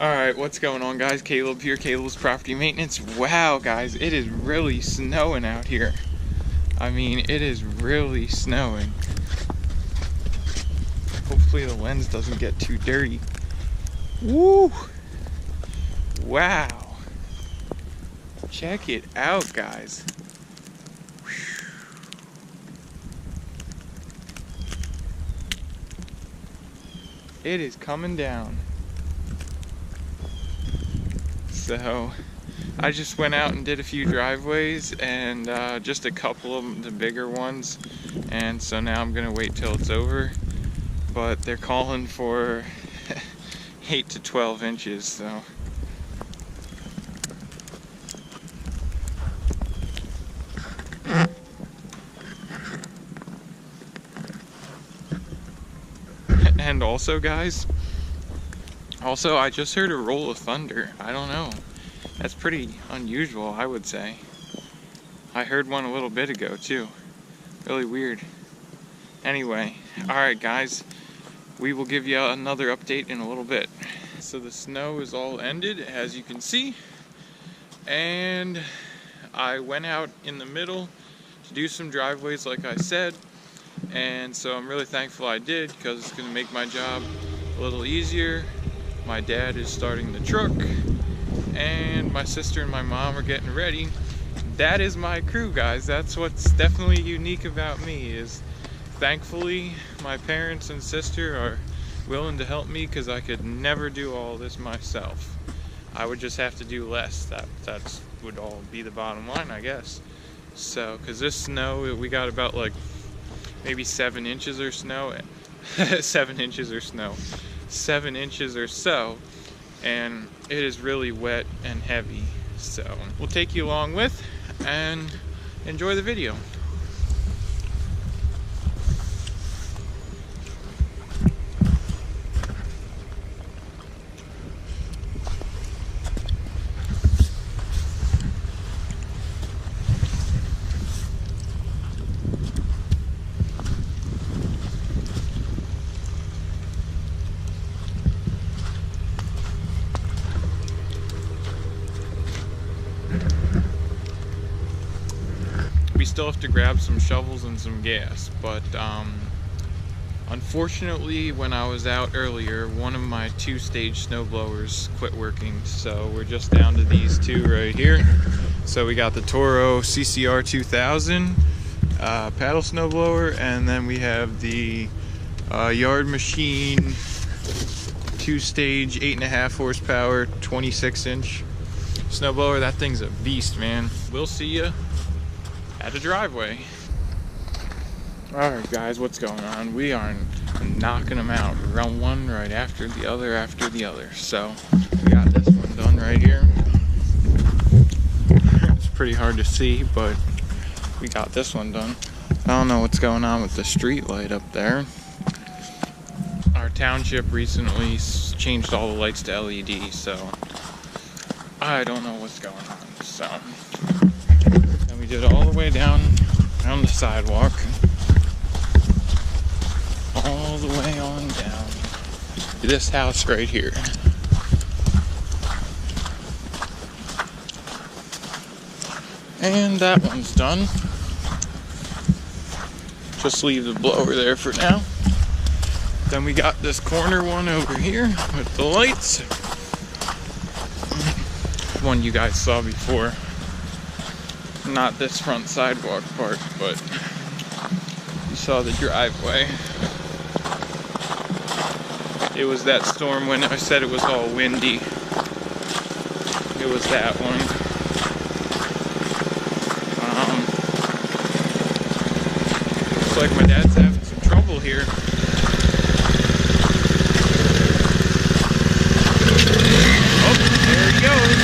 Alright, what's going on, guys? Caleb here, Caleb's Property Maintenance. Wow, guys, it is really snowing out here. I mean, it is really snowing. Hopefully the lens doesn't get too dirty. Woo! Wow. Check it out, guys. It is coming down. So I just went out and did a few driveways, and just a couple of them, the bigger ones, and so now I'm gonna wait till it's over. But they're calling for 8 to 12 inches, so and also, guys, I just heard a roll of thunder. I don't know. That's pretty unusual, I would say. I heard one a little bit ago, too. Really weird. Anyway, alright, guys. We will give you another update in a little bit. So the snow is all ended, as you can see. And I went out in the middle to do some driveways, like I said. And so I'm really thankful I did, because it's going to make my job a little easier. My dad is starting the truck, and my sister and my mom are getting ready. That is my crew, guys. That's what's definitely unique about me, is thankfully my parents and sister are willing to help me, because I could never do all this myself. I would just have to do less. That would all be the bottom line, I guess. So, because this snow, we got about like maybe 7 inches or snow. 7 inches or snow. 7 inches or so, and it is really wet and heavy. So we'll take you along with and enjoy the video. We still have to grab some shovels and some gas, but unfortunately when I was out earlier, one of my 2-stage snow blowers quit working, so we're just down to these two right here. So we got the Toro CCR 2000 paddle snow blower, and then we have the Yard Machine 2-stage 8.5 horsepower 26-inch snow blower. That thing's a beast, man. We'll see ya at a driveway. Alright, guys, what's going on? We are knocking them out, run one right after the other. So we got this one done right here. It's pretty hard to see, but we got this one done. I don't know what's going on with the street light up there. Our township recently changed all the lights to LED, so I don't know what's going on. So we did it all the way down the sidewalk, all the way on down to this house right here. And that one's done. Just leave the blower there for now. Then we got this corner one over here with the lights. One you guys saw before. Not this front sidewalk part, but you saw the driveway. It was that storm when I said it was all windy. It was that one. Looks like my dad's having some trouble here. Oh, there he goes.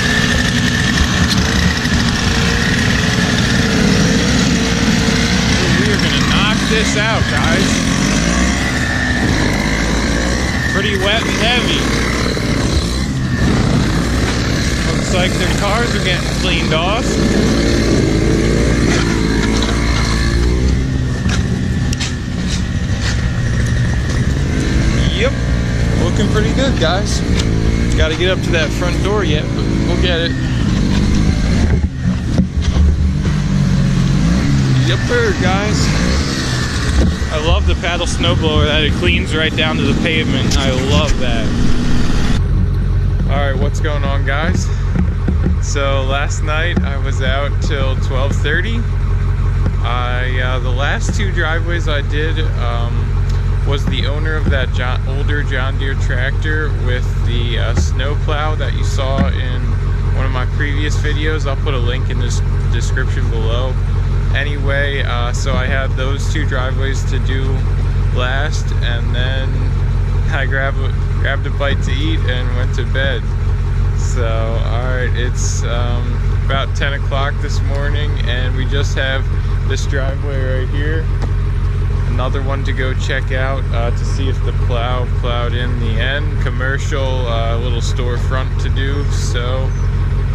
This out, guys. Pretty wet and heavy. Looks like their cars are getting cleaned off. Yep, looking pretty good, guys. Gotta get up to that front door yet, but we'll get it. Yepper, guys. I love the paddle snowblower that it cleans right down to the pavement. I love that. Alright, what's going on, guys? So last night I was out till 12:30. The last two driveways I did was the owner of that older John Deere tractor with the snowplow that you saw in one of my previous videos. I'll put a link in this description below. Anyway, so I had those two driveways to do last, and then I grabbed a bite to eat and went to bed. So, alright, it's about 10 o'clock this morning, and we just have this driveway right here. Another one to go check out to see if the plow plowed in the end. Commercial, little storefront to do. So,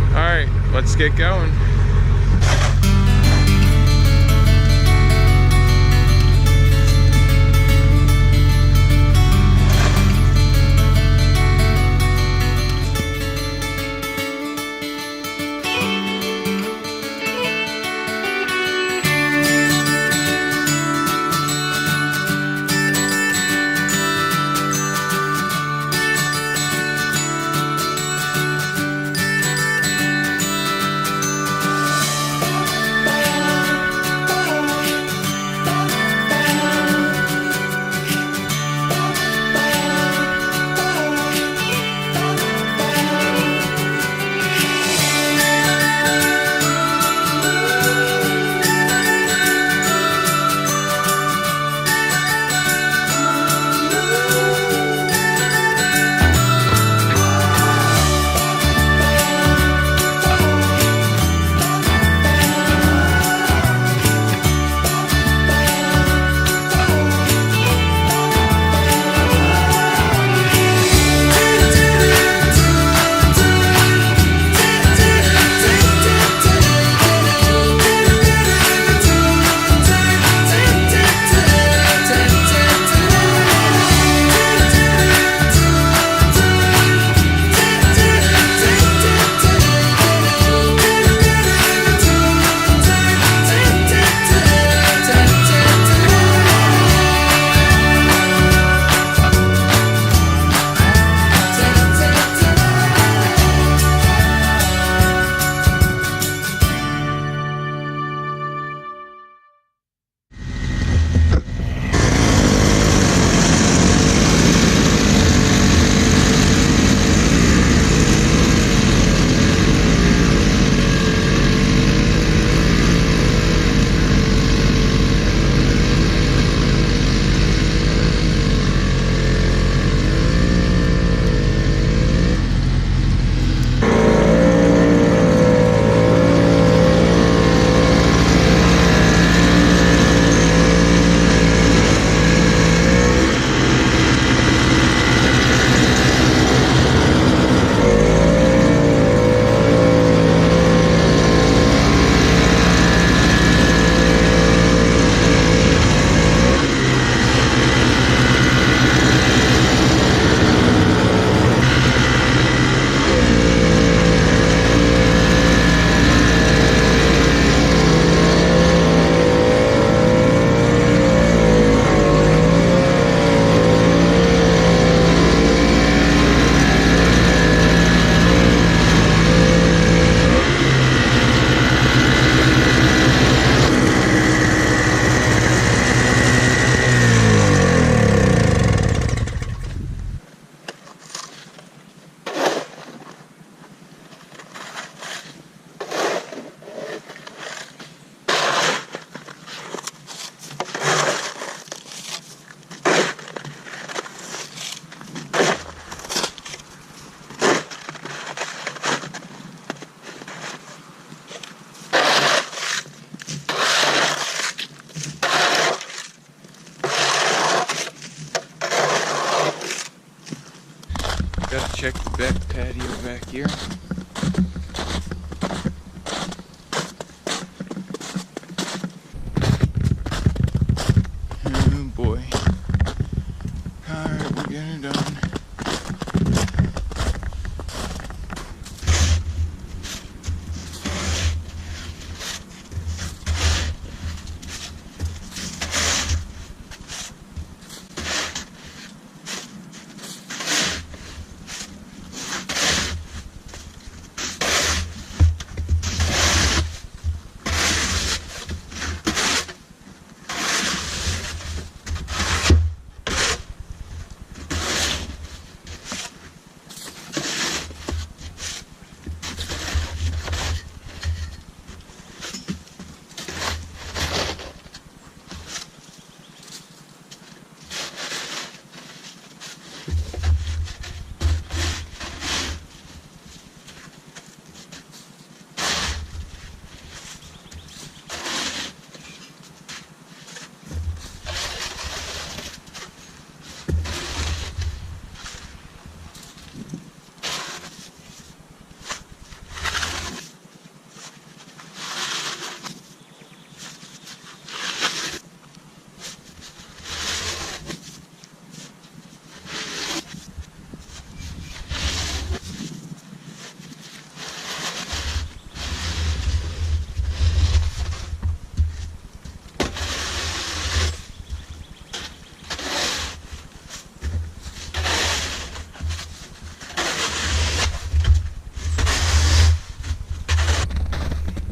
alright, let's get going. Gotta check the back patio back here. Oh boy. Alright, we're getting it done.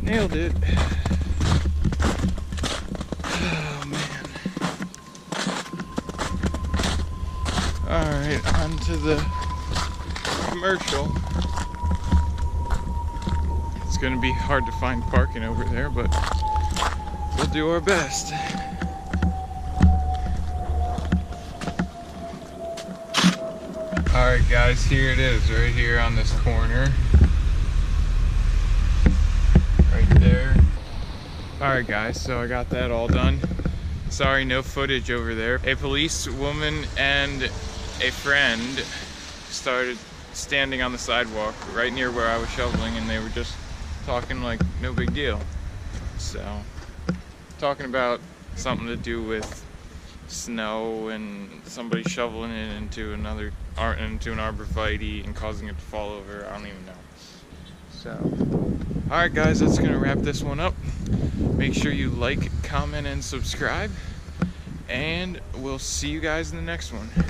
Nailed it. Oh man. Alright, on to the commercial. It's gonna be hard to find parking over there, but we'll do our best. Alright guys, here it is, right here on this corner. Right there. Alright guys, so I got that all done. Sorry, no footage over there. A police woman and a friend started standing on the sidewalk right near where I was shoveling, and they were just talking like no big deal. So, talking about something to do with snow and somebody shoveling it into an arborvitae and causing it to fall over. I don't even know. So, alright guys, that's gonna wrap this one up. Make sure you like, comment, and subscribe, and we'll see you guys in the next one.